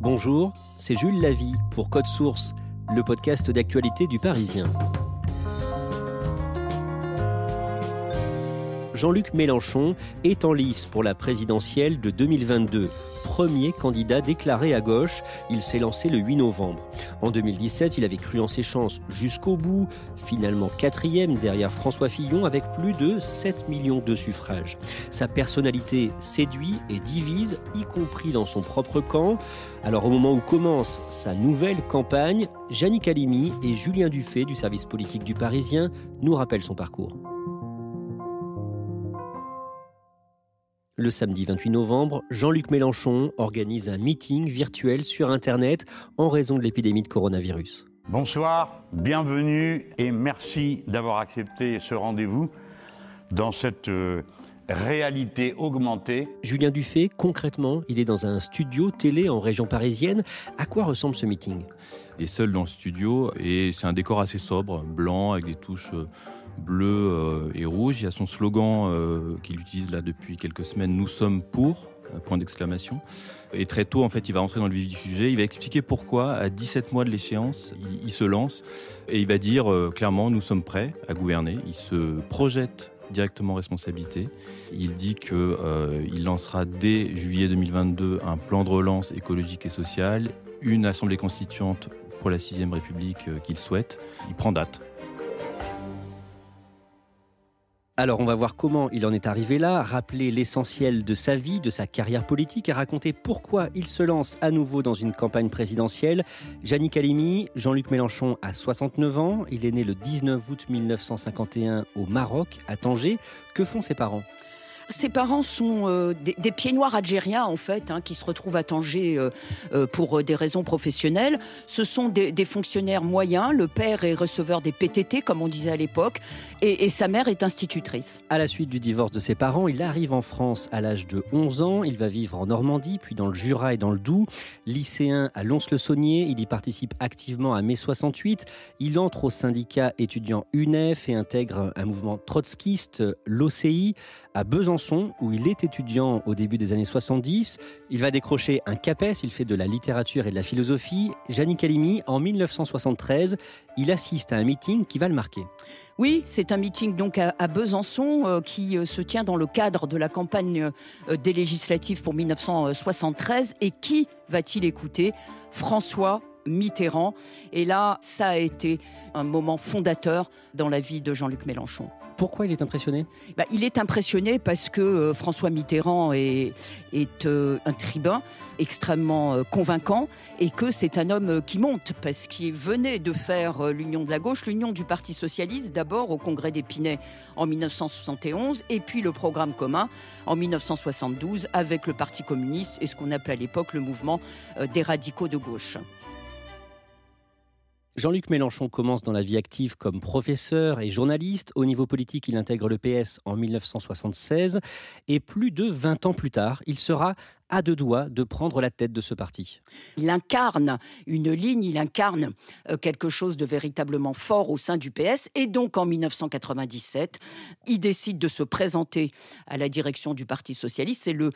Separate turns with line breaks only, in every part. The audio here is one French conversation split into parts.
Bonjour, c'est Jules Lavie pour Code Source, le podcast d'actualité du Parisien. Jean-Luc Mélenchon est en lice pour la présidentielle de 2022. Premier candidat déclaré à gauche, il s'est lancé le 8 novembre. En 2017, il avait cru en ses chances jusqu'au bout, finalement 4e derrière François Fillon avec plus de 7 millions de suffrages. Sa personnalité séduit et divise, y compris dans son propre camp. Alors au moment où commence sa nouvelle campagne, Jannick Halimi et Julien Dufay du service politique du Parisien nous rappellent son parcours. Le samedi 28 novembre, Jean-Luc Mélenchon organise un meeting virtuel sur Internet en raison de l'épidémie de coronavirus.
Bonsoir, bienvenue et merci d'avoir accepté ce rendez-vous dans cette réalité augmentée.
Julien Dufay, concrètement, il est dans un studio télé en région parisienne. À quoi ressemble ce meeting ?
Il est seul dans le studio et c'est un décor assez sobre, blanc avec des touches bleu et rouge. Il y a son slogan qu'il utilise là depuis quelques semaines, « Nous sommes pour », point d'exclamation. Et très tôt, en fait, il va rentrer dans le vif du sujet. Il va expliquer pourquoi, à 17 mois de l'échéance, il se lance. Et il va dire clairement, nous sommes prêts à gouverner. Il se projette directement en responsabilité. Il dit qu'il lancera dès juillet 2022 un plan de relance écologique et social, une assemblée constituante pour la 6e République qu'il souhaite. Il prend date.
Alors on va voir comment il en est arrivé là, rappeler l'essentiel de sa vie, de sa carrière politique et raconter pourquoi il se lance à nouveau dans une campagne présidentielle. Jannick Halimi, Jean-Luc Mélenchon a 69 ans, il est né le 19 août 1951 au Maroc, à Tanger. Que font ses parents ?
Ses parents sont des pieds noirs algériens, en fait, qui se retrouvent à Tanger pour des raisons professionnelles. Ce sont des fonctionnaires moyens. Le père est receveur des PTT, comme on disait à l'époque, et sa mère est institutrice.
À la suite du divorce de ses parents, il arrive en France à l'âge de 11 ans. Il va vivre en Normandie, puis dans le Jura et dans le Doubs. Lycéen à Lons-le-Saunier, il y participe activement à mai 68. Il entre au syndicat étudiant UNEF et intègre un mouvement trotskiste, l'OCI, à Besançon, où il est étudiant au début des années 70. Il va décrocher un CAPES, il fait de la littérature et de la philosophie. Jannick Halimi, en 1973, il assiste à un meeting qui va le marquer.
Oui, c'est un meeting donc à Besançon qui se tient dans le cadre de la campagne des législatives pour 1973. Et qui va-t-il écouter ? François Mitterrand. Et là, ça a été un moment fondateur dans la vie de Jean-Luc Mélenchon.
Pourquoi il est impressionné ?
Il est impressionné parce que François Mitterrand est un tribun extrêmement convaincant et que c'est un homme qui monte parce qu'il venait de faire l'union de la gauche, l'union du Parti socialiste, d'abord au congrès d'Épinay en 1971 et puis le programme commun en 1972 avec le Parti communiste et ce qu'on appelait à l'époque le mouvement des radicaux de gauche.
Jean-Luc Mélenchon commence dans la vie active comme professeur et journaliste. Au niveau politique, il intègre le PS en 1976. Et plus de 20 ans plus tard, il sera à deux doigts de prendre la tête de ce parti.
Il incarne une ligne, il incarne quelque chose de véritablement fort au sein du PS. Et donc, en 1997, il décide de se présenter à la direction du Parti socialiste. C'est le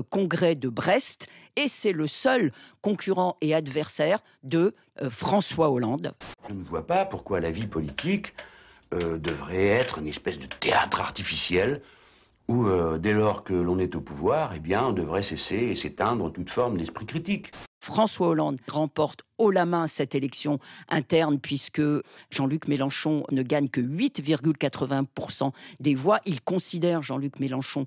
congrès de Brest. Et c'est le seul concurrent et adversaire de François Hollande.
Je ne vois pas pourquoi la vie politique devrait être une espèce de théâtre artificiel où, dès lors que l'on est au pouvoir, on devrait cesser et s'éteindre toute forme d'esprit critique.
François Hollande remporte haut la main cette élection interne puisque Jean-Luc Mélenchon ne gagne que 8,80% des voix. Il considère, Jean-Luc Mélenchon,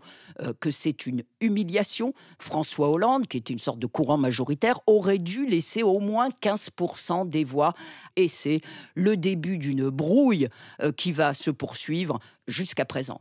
que c'est une humiliation. François Hollande, qui était une sorte de courant majoritaire, aurait dû laisser au moins 15% des voix. Et c'est le début d'une brouille qui va se poursuivre jusqu'à présent.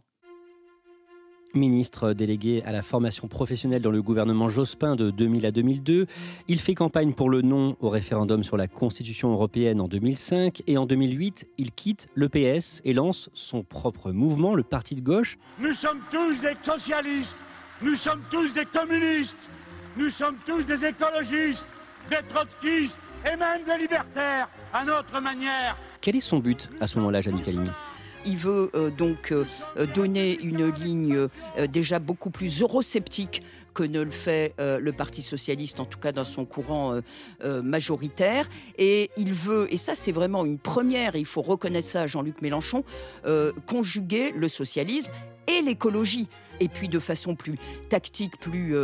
Ministre délégué à la formation professionnelle dans le gouvernement Jospin de 2000 à 2002. Il fait campagne pour le non au référendum sur la Constitution européenne en 2005 et en 2008, il quitte le PS et lance son propre mouvement, le Parti de gauche.
Nous sommes tous des socialistes, nous sommes tous des communistes, nous sommes tous des écologistes, des trotskistes et même des libertaires à notre manière.
Quel est son but à ce moment-là, Jannick Halimi ?
Il veut donner une ligne déjà beaucoup plus eurosceptique que ne le fait le Parti socialiste, en tout cas dans son courant majoritaire. Et il veut, et ça c'est vraiment une première, il faut reconnaître ça à Jean-Luc Mélenchon, conjuguer le socialisme et l'écologie. Et puis de façon plus tactique, plus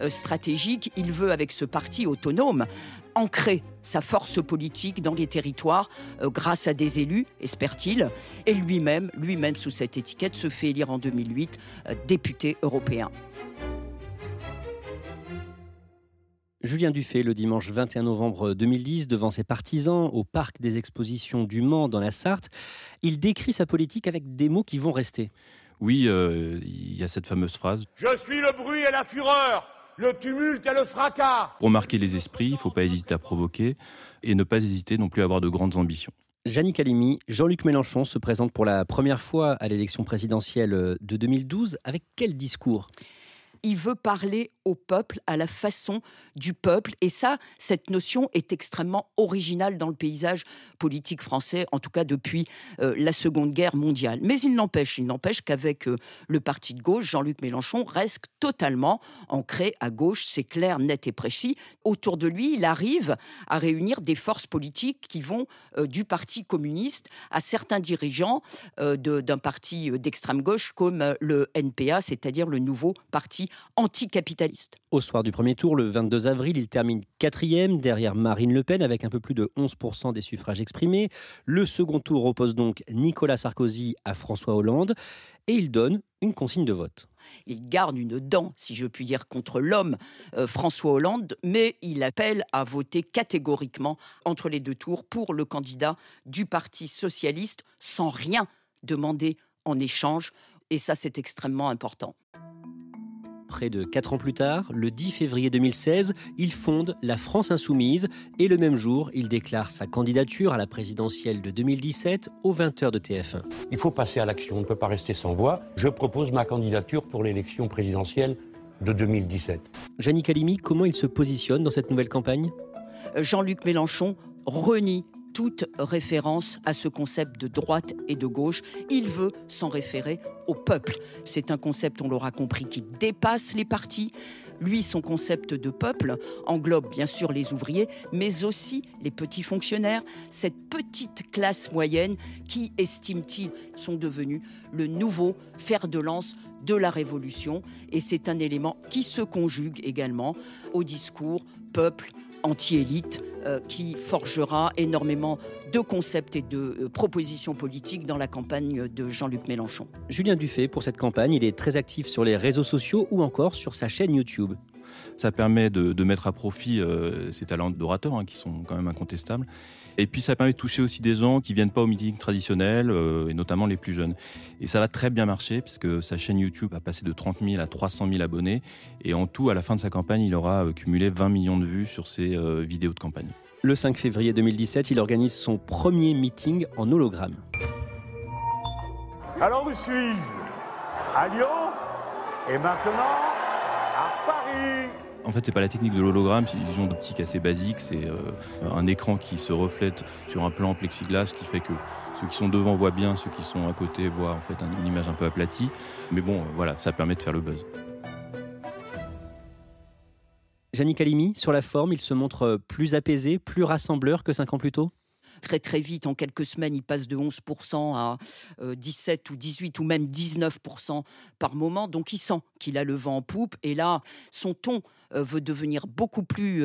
stratégique, il veut, avec ce parti autonome, ancrer sa force politique dans les territoires grâce à des élus, espère-t-il. Et lui-même, sous cette étiquette, se fait élire en 2008 député européen.
Julien Dufay, le dimanche 21 novembre 2010, devant ses partisans au parc des expositions du Mans dans la Sarthe, il décrit sa politique avec des mots qui vont rester.
Oui, il y a cette fameuse phrase.
Je suis le bruit et la fureur, le tumulte et le fracas.
Pour marquer les esprits, il ne faut pas hésiter à provoquer et ne pas hésiter non plus à avoir de grandes ambitions.
Jannick Halimi, Jean-Luc Mélenchon se présente pour la première fois à l'élection présidentielle de 2012. Avec quel discours ?
Il veut parler au peuple, à la façon du peuple. Et ça, cette notion est extrêmement originale dans le paysage politique français, en tout cas depuis la Seconde Guerre mondiale. Mais il n'empêche qu'avec le parti de gauche, Jean-Luc Mélenchon reste totalement ancré à gauche, c'est clair, net et précis. Autour de lui, il arrive à réunir des forces politiques qui vont du Parti communiste à certains dirigeants d'un parti d'extrême gauche comme le NPA, c'est-à-dire le nouveau parti anticapitaliste.
Au soir du premier tour, le 22 avril, il termine 4e derrière Marine Le Pen avec un peu plus de 11% des suffrages exprimés. Le second tour oppose donc Nicolas Sarkozy à François Hollande et il donne une consigne de vote.
Il garde une dent, si je puis dire, contre l'homme François Hollande, mais il appelle à voter catégoriquement entre les deux tours pour le candidat du Parti socialiste sans rien demander en échange. Et ça, c'est extrêmement important.
Près de 4 ans plus tard, le 10 février 2016, il fonde la France Insoumise et le même jour, il déclare sa candidature à la présidentielle de 2017 aux 20h de TF1.
Il faut passer à l'action, on ne peut pas rester sans voix. Je propose ma candidature pour l'élection présidentielle de 2017.
Jannick Halimi, comment il se positionne dans cette nouvelle campagne ?
Jean-Luc Mélenchon renie toute référence à ce concept de droite et de gauche. Il veut s'en référer au peuple. C'est un concept, on l'aura compris, qui dépasse les partis. Lui, son concept de peuple englobe bien sûr les ouvriers, mais aussi les petits fonctionnaires, cette petite classe moyenne qui, estime-t-il, sont devenus le nouveau fer de lance de la révolution. Et c'est un élément qui se conjugue également au discours peuple anti-élite qui forgera énormément de concepts et de propositions politiques dans la campagne de Jean-Luc Mélenchon.
Julien Dufay, pour cette campagne, il est très actif sur les réseaux sociaux ou encore sur sa chaîne YouTube.
Ça permet de mettre à profit ses talents d'orateur, qui sont quand même incontestables. Et puis ça permet de toucher aussi des gens qui ne viennent pas au meeting traditionnel, et notamment les plus jeunes. Et ça va très bien marcher, puisque sa chaîne YouTube a passé de 30 000 à 300 000 abonnés. Et en tout, à la fin de sa campagne, il aura cumulé 20 millions de vues sur ses vidéos de campagne.
Le 5 février 2017, il organise son premier meeting en hologramme.
Alors où suis-je ? À Lyon et maintenant à Paris.
En fait, c'est pas la technique de l'hologramme, c'est une vision d'optique assez basique. C'est un écran qui se reflète sur un plan plexiglas, qui fait que ceux qui sont devant voient bien, ceux qui sont à côté voient en fait une image un peu aplatie. Mais bon, voilà, ça permet de faire le buzz.
Jannick Halimi, sur la forme, il se montre plus apaisé, plus rassembleur que 5 ans plus tôt ?
Très très vite, en quelques semaines, il passe de 11% à 17 ou 18 ou même 19% par moment. Donc il sent qu'il a le vent en poupe. Et là, son ton veut devenir beaucoup plus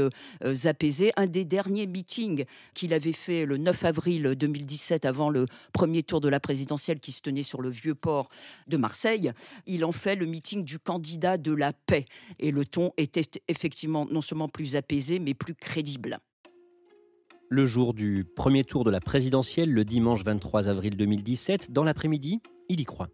apaisé. Un des derniers meetings qu'il avait fait le 9 avril 2017, avant le premier tour de la présidentielle qui se tenait sur le Vieux-Port de Marseille, il en fait le meeting du candidat de la paix. Et le ton était effectivement non seulement plus apaisé, mais plus crédible.
Le jour du premier tour de la présidentielle, le dimanche 23 avril 2017, dans l'après-midi, il y croit.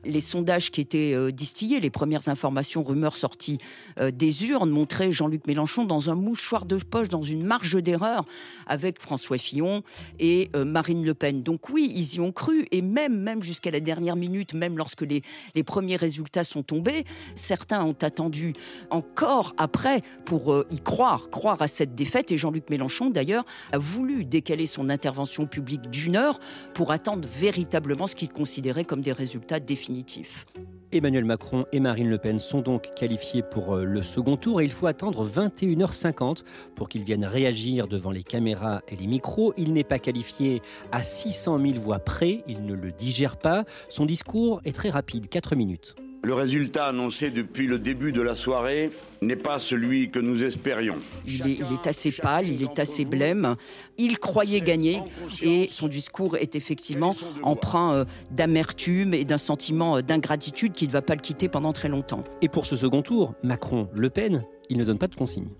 Les sondages qui étaient distillés, les premières informations, rumeurs sorties des urnes montraient Jean-Luc Mélenchon dans un mouchoir de poche, dans une marge d'erreur, avec François Fillon et Marine Le Pen. Donc oui, ils y ont cru, et même jusqu'à la dernière minute, même lorsque les premiers résultats sont tombés, certains ont attendu encore après pour y croire à cette défaite. Et Jean-Luc Mélenchon, d'ailleurs, a voulu décaler son intervention publique d'1 heure pour attendre véritablement ce qu'il considérait comme des résultats définitifs.
Emmanuel Macron et Marine Le Pen sont donc qualifiés pour le second tour et il faut attendre 21h50 pour qu'ils viennent réagir devant les caméras et les micros. Il n'est pas qualifié à 600 000 voix près, il ne le digère pas. Son discours est très rapide, 4 minutes.
Le résultat annoncé depuis le début de la soirée n'est pas celui que nous espérions.
Il est assez pâle, il est assez blême. Il croyait gagner et son discours est effectivement empreint d'amertume et d'un sentiment d'ingratitude qui ne va pas le quitter pendant très longtemps.
Et pour ce second tour, Macron-Le Pen, il ne donne pas de consignes.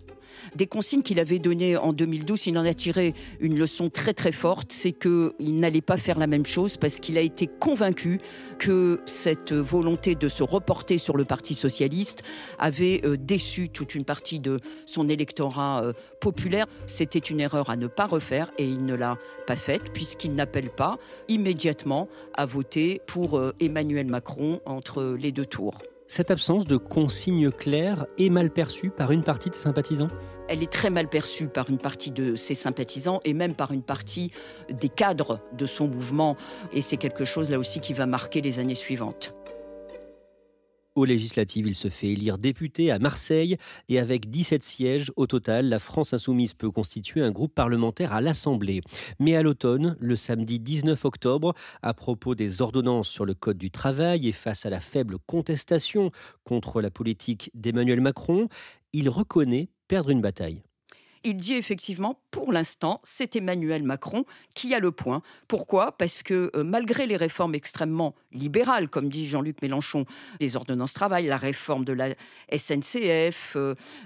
Des consignes qu'il avait données en 2012, il en a tiré une leçon très très forte, c'est qu'il n'allait pas faire la même chose parce qu'il a été convaincu que cette volonté de se reporter sur le Parti socialiste avait déçu toute une partie de son électorat populaire. C'était une erreur à ne pas refaire et il ne l'a pas faite puisqu'il n'appelle pas immédiatement à voter pour Emmanuel Macron entre les deux tours.
Cette absence de consignes claires est mal perçue par une partie de ses sympathisants ?
Elle est très mal perçue par une partie de ses sympathisants et même par une partie des cadres de son mouvement. Et c'est quelque chose là aussi qui va marquer les années suivantes.
Aux législatives, il se fait élire député à Marseille et avec 17 sièges au total, la France insoumise peut constituer un groupe parlementaire à l'Assemblée. Mais à l'automne, le samedi 19 octobre, à propos des ordonnances sur le Code du travail et face à la faible contestation contre la politique d'Emmanuel Macron, il reconnaît perdre une bataille.
Il dit effectivement, pour l'instant, c'est Emmanuel Macron qui a le point. Pourquoi ? Parce que malgré les réformes extrêmement libérales, comme dit Jean-Luc Mélenchon, des ordonnances travail, la réforme de la SNCF,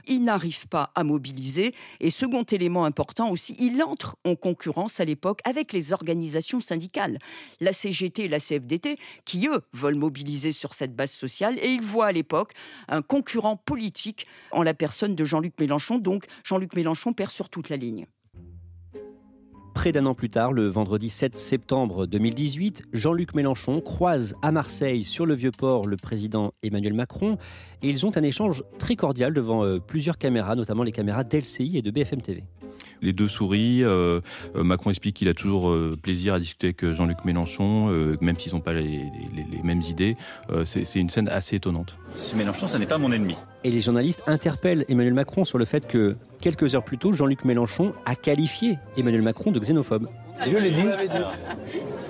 il n'arrive pas à mobiliser. Et second élément important aussi, il entre en concurrence à l'époque avec les organisations syndicales, la CGT et la CFDT, qui eux veulent mobiliser sur cette base sociale. Et il voit à l'époque un concurrent politique en la personne de Jean-Luc Mélenchon. Donc Jean-Luc Mélenchon perd sur toute la ligne.
Près d'un an plus tard, le vendredi 7 septembre 2018, Jean-Luc Mélenchon croise à Marseille, sur le Vieux-Port, le président Emmanuel Macron. Et ils ont un échange très cordial devant plusieurs caméras, notamment les caméras d'LCI et de BFM TV.
Les deux sourient. Macron explique qu'il a toujours plaisir à discuter avec Jean-Luc Mélenchon, même s'ils n'ont pas les mêmes idées. C'est une scène assez étonnante.
Mélenchon, ça n'est pas mon ennemi.
Et les journalistes interpellent Emmanuel Macron sur le fait que, quelques heures plus tôt, Jean-Luc Mélenchon a qualifié Emmanuel Macron de xénophobe.
Je l'ai dit.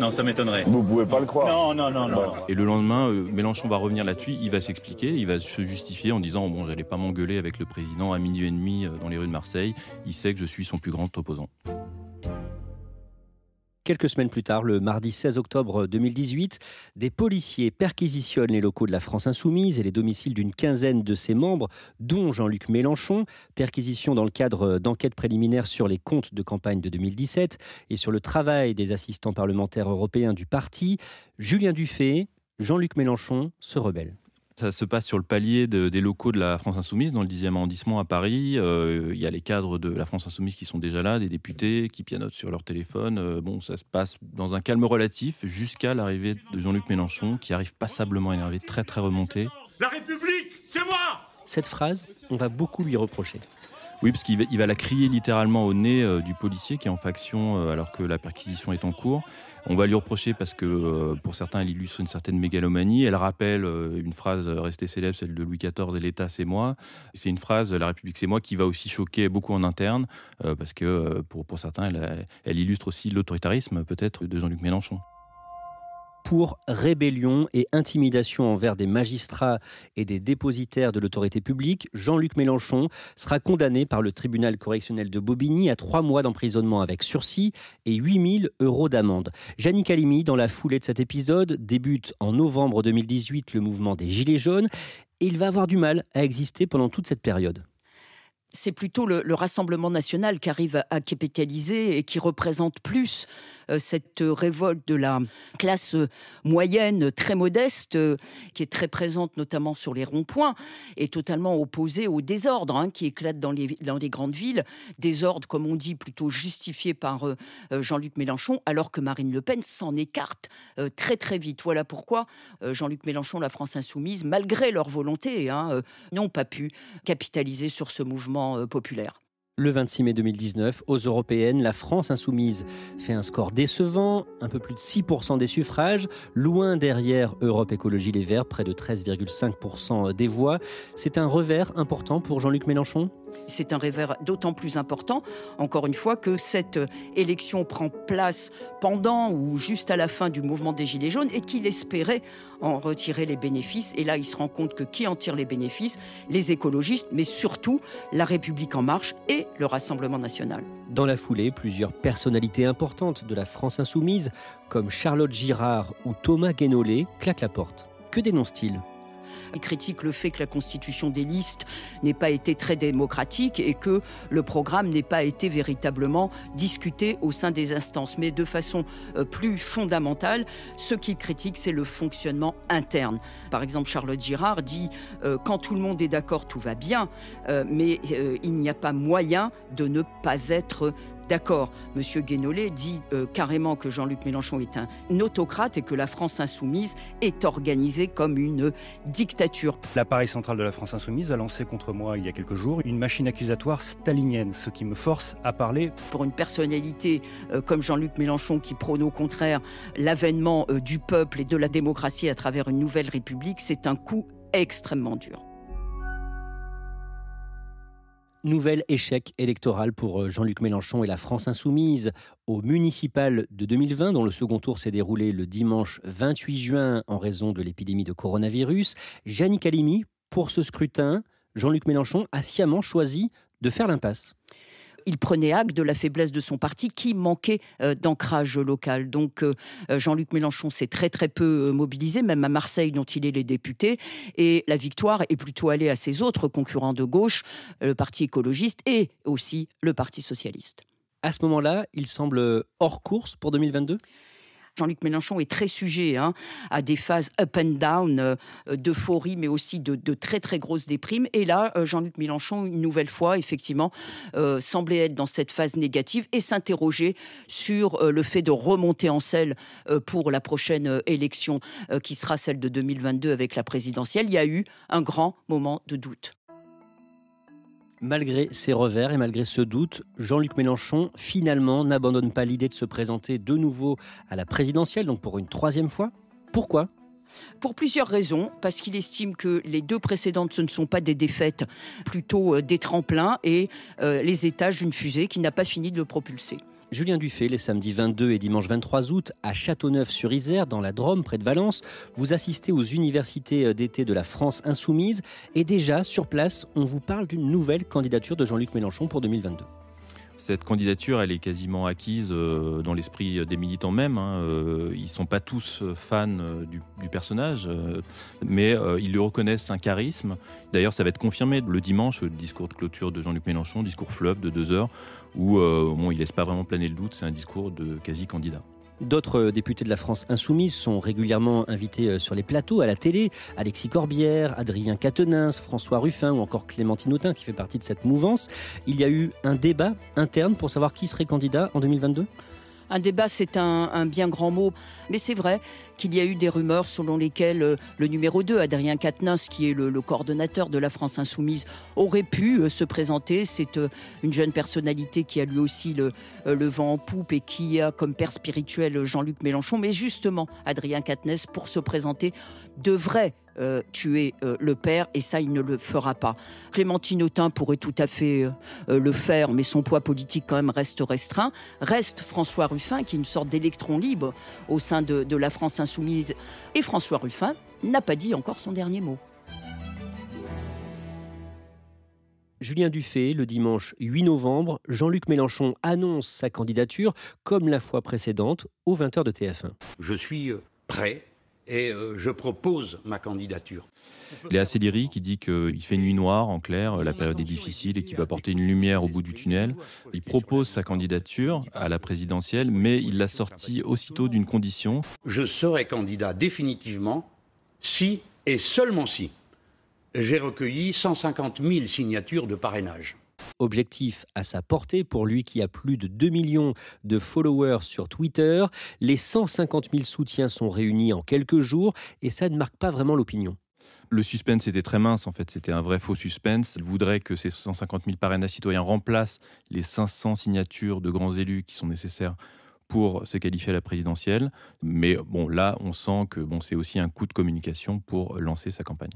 Non, ça m'étonnerait.
Vous pouvez pas le croire.
Non.
Et le lendemain, Mélenchon va revenir là-dessus, il va s'expliquer, il va se justifier en disant « Bon, j'allais pas m'engueuler avec le président à minuit et demi dans les rues de Marseille, il sait que je suis son plus grand opposant ».
Quelques semaines plus tard, le mardi 16 octobre 2018, des policiers perquisitionnent les locaux de la France Insoumise et les domiciles d'une quinzaine de ses membres, dont Jean-Luc Mélenchon. Perquisition dans le cadre d'enquêtes préliminaires sur les comptes de campagne de 2017 et sur le travail des assistants parlementaires européens du parti. Julien Dufay, Jean-Luc Mélenchon se rebelle.
Ça se passe sur le palier des locaux de la France Insoumise, dans le 10e arrondissement à Paris. Il y a les cadres de la France Insoumise qui sont déjà là, des députés qui pianotent sur leur téléphone. Ça se passe dans un calme relatif jusqu'à l'arrivée de Jean-Luc Mélenchon, qui arrive passablement énervé, très très remonté.
La République, c'est moi!
Cette phrase, on va beaucoup lui reprocher.
Oui, parce qu'il va la crier littéralement au nez du policier qui est en faction alors que la perquisition est en cours. On va lui reprocher parce que pour certains, elle illustre une certaine mégalomanie. Elle rappelle une phrase restée célèbre, celle de Louis XIV, « Et l'État, c'est moi ». C'est une phrase, « La République, c'est moi », qui va aussi choquer beaucoup en interne parce que pour certains, elle illustre aussi l'autoritarisme peut-être de Jean-Luc Mélenchon.
Pour rébellion et intimidation envers des magistrats et des dépositaires de l'autorité publique, Jean-Luc Mélenchon sera condamné par le tribunal correctionnel de Bobigny à 3 mois d'emprisonnement avec sursis et 8 000 € d'amende. Jannick Halimi, dans la foulée de cet épisode, débute en novembre 2018 le mouvement des Gilets jaunes et il va avoir du mal à exister pendant toute cette période.
C'est plutôt le Rassemblement national qui arrive à capitaliser et qui représente plus cette révolte de la classe moyenne très modeste, qui est très présente notamment sur les ronds-points, et totalement opposée au désordre qui éclate dans les grandes villes. Désordre, comme on dit, plutôt justifié par Jean-Luc Mélenchon, alors que Marine Le Pen s'en écarte très très vite. Voilà pourquoi Jean-Luc Mélenchon, la France Insoumise, malgré leur volonté, n'ont pas pu capitaliser sur ce mouvement populaire.
Le 26 mai 2019, aux européennes, la France Insoumise fait un score décevant, un peu plus de 6% des suffrages, loin derrière Europe Écologie Les Verts, près de 13,5% des voix. C'est un revers important pour Jean-Luc Mélenchon ?
C'est un revers d'autant plus important, encore une fois, que cette élection prend place pendant ou juste à la fin du mouvement des Gilets jaunes et qu'il espérait en retirer les bénéfices. Et là, il se rend compte que qui en tire les bénéfices ? Les écologistes, mais surtout La République En Marche et le Rassemblement national.
Dans la foulée, plusieurs personnalités importantes de la France Insoumise, comme Charlotte Girard ou Thomas Guénolé, claquent la porte. Que dénoncent-ils ?
Il critique le fait que la constitution des listes n'ait pas été très démocratique et que le programme n'ait pas été véritablement discuté au sein des instances. Mais de façon plus fondamentale, ce qu'il critique, c'est le fonctionnement interne. Par exemple, Charlotte Girard dit quand tout le monde est d'accord, tout va bien, mais il n'y a pas moyen de ne pas être d'accord. Monsieur Guénolé dit carrément que Jean-Luc Mélenchon est un autocrate et que la France Insoumise est organisée comme une dictature.
L'appareil central de la France Insoumise a lancé contre moi il y a quelques jours une machine accusatoire stalinienne, ce qui me force à parler.
Pour une personnalité comme Jean-Luc Mélenchon qui prône au contraire l'avènement du peuple et de la démocratie à travers une nouvelle république, c'est un coup extrêmement dur.
Nouvel échec électoral pour Jean-Luc Mélenchon et la France Insoumise. Au municipal de 2020, dont le second tour s'est déroulé le dimanche 28 juin en raison de l'épidémie de coronavirus, Yannick Halimi, pour ce scrutin, Jean-Luc Mélenchon a sciemment choisi de faire l'impasse.
Il prenait acte de la faiblesse de son parti qui manquait d'ancrage local. Donc Jean-Luc Mélenchon s'est très très peu mobilisé, même à Marseille dont il est le député. Et la victoire est plutôt allée à ses autres concurrents de gauche, le Parti écologiste et aussi le Parti socialiste.
À ce moment-là, il semble hors course pour 2022 ?
Jean-Luc Mélenchon est très sujet à des phases up and down, d'euphorie, mais aussi de très très grosses déprimes. Et là, Jean-Luc Mélenchon, une nouvelle fois, effectivement, semblait être dans cette phase négative et s'interroger sur le fait de remonter en selle pour la prochaine élection qui sera celle de 2022 avec la présidentielle. Il y a eu un grand moment de doute.
Malgré ces revers et malgré ce doute, Jean-Luc Mélenchon, finalement, n'abandonne pas l'idée de se présenter de nouveau à la présidentielle, donc pour une troisième fois. Pourquoi ?
Pour plusieurs raisons, parce qu'il estime que les deux précédentes, ce ne sont pas des défaites, plutôt des tremplins et les étages d'une fusée qui n'a pas fini de le propulser.
Julien Dufay, les samedis 22 et dimanche 23 août, à Châteauneuf-sur-Isère, dans la Drôme, près de Valence, vous assistez aux universités d'été de la France Insoumise. Et déjà, sur place, on vous parle d'une nouvelle candidature de Jean-Luc Mélenchon pour 2022.
Cette candidature, elle est quasiment acquise dans l'esprit des militants même. Ils ne sont pas tous fans du personnage, mais ils lui reconnaissent un charisme. D'ailleurs, ça va être confirmé le dimanche, le discours de clôture de Jean-Luc Mélenchon, discours fleuve de 2 heures, où il ne laisse pas vraiment planer le doute, c'est un discours de quasi-candidat.
D'autres députés de la France Insoumise sont régulièrement invités sur les plateaux, à la télé. Alexis Corbière, Adrien Quatennens, François Ruffin ou encore Clémentine Autain qui fait partie de cette mouvance. Il y a eu un débat interne pour savoir qui serait candidat en 2022 ?
Un débat, c'est un bien grand mot, mais c'est vrai qu'il y a eu des rumeurs selon lesquelles le numéro 2, Adrien Quatennens, qui est le coordonnateur de la France Insoumise, aurait pu se présenter. C'est une jeune personnalité qui a lui aussi le vent en poupe et qui a comme père spirituel Jean-Luc Mélenchon. Mais justement, Adrien Quatennens, pour se présenter, devrait tuer le père, et ça, il ne le fera pas. Clémentine Autain pourrait tout à fait le faire, mais son poids politique quand même reste restreint. Reste François Ruffin, qui est une sorte d'électron libre au sein de la France Insoumise. Et François Ruffin n'a pas dit encore son dernier mot.
Julien Dufay, le dimanche 8 novembre, Jean-Luc Mélenchon annonce sa candidature, comme la fois précédente, aux 20h de TF1.
Je suis prêt et je propose ma candidature.
Léa Sellery qui dit qu'il fait une nuit noire, en clair, la période est difficile et qu'il va apporter une lumière au bout du tunnel. Il propose sa candidature à la présidentielle, mais il l'a sortie aussitôt d'une condition.
Je serai candidat définitivement si, et seulement si, j'ai recueilli 150 000 signatures de parrainage.
Objectif à sa portée pour lui qui a plus de 2 millions de followers sur Twitter. Les 150 000 soutiens sont réunis en quelques jours et ça ne marque pas vraiment l'opinion.
Le suspense était très mince, en fait, c'était un vrai faux suspense. Il voudrait que ces 150 000 parrainages citoyens remplacent les 500 signatures de grands élus qui sont nécessaires pour se qualifier à la présidentielle. Mais bon, là, on sent que c'est aussi un coup de communication pour lancer sa campagne.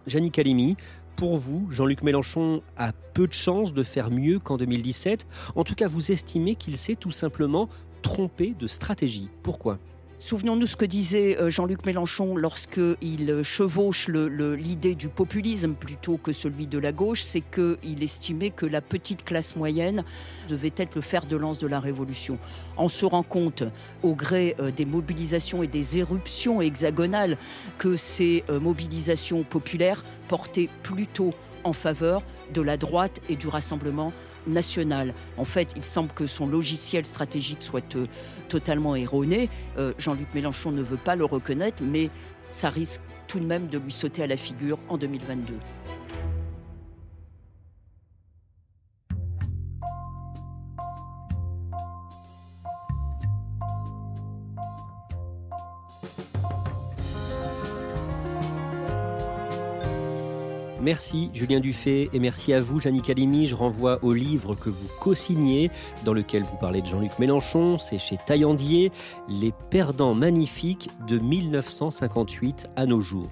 Jannick Halimi, pour vous, Jean-Luc Mélenchon a peu de chances de faire mieux qu'en 2017. En tout cas, vous estimez qu'il s'est tout simplement trompé de stratégie. Pourquoi ?
Souvenons-nous ce que disait Jean-Luc Mélenchon lorsqu'il chevauche l'idée du populisme plutôt que celui de la gauche, c'est qu'il estimait que la petite classe moyenne devait être le fer de lance de la révolution. On se rend compte, au gré des mobilisations et des éruptions hexagonales, que ces mobilisations populaires portaient plutôt en faveur de la droite et du Rassemblement national. En fait, il semble que son logiciel stratégique soit totalement erroné. Jean-Luc Mélenchon ne veut pas le reconnaître, mais ça risque tout de même de lui sauter à la figure en 2022.
Merci Julien Dufay et merci à vous Jannick Halimi. Je renvoie au livre que vous co-signez dans lequel vous parlez de Jean-Luc Mélenchon. C'est chez Taillandier, Les perdants magnifiques de 1958 à nos jours.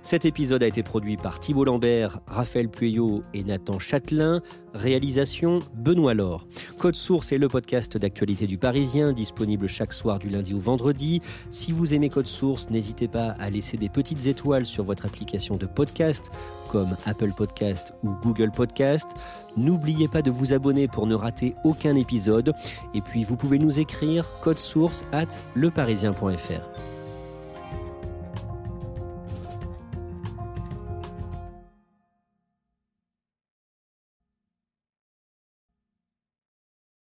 Cet épisode a été produit par Thibault Lambert, Raphaël Pueyo et Nathan Châtelain. Réalisation Benoît Laure. Code Source est le podcast d'actualité du Parisien, disponible chaque soir du lundi au vendredi. Si vous aimez Code Source, n'hésitez pas à laisser des petites étoiles sur votre application de podcast, comme Apple Podcast ou Google Podcast. N'oubliez pas de vous abonner pour ne rater aucun épisode. Et puis vous pouvez nous écrire codesource@leparisien.fr.